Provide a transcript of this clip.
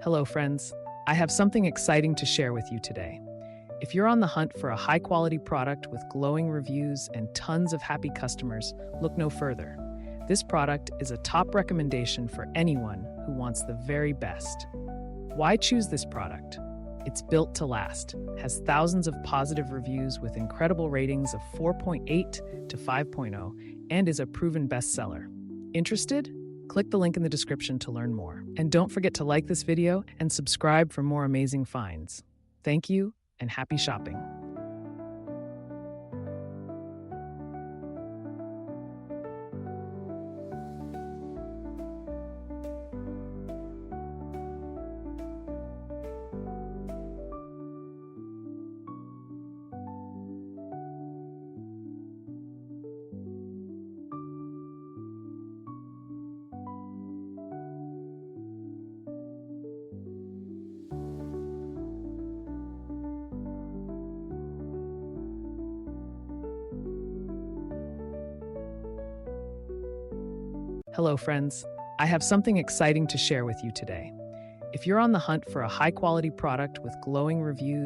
Hello, friends. I have something exciting to share with you today. If you're on the hunt for a high quality product with glowing reviews and tons of happy customers, look no further. This product is a top recommendation for anyone who wants the very best. Why choose this product? It's built to last, has thousands of positive reviews with incredible ratings of 4.8 to 5.0, and is a proven bestseller. Interested? Click the link in the description to learn more. And don't forget to like this video and subscribe for more amazing finds. Thank you and happy shopping. Hello, friends. I have something exciting to share with you today. If you're on the hunt for a high quality product with glowing reviews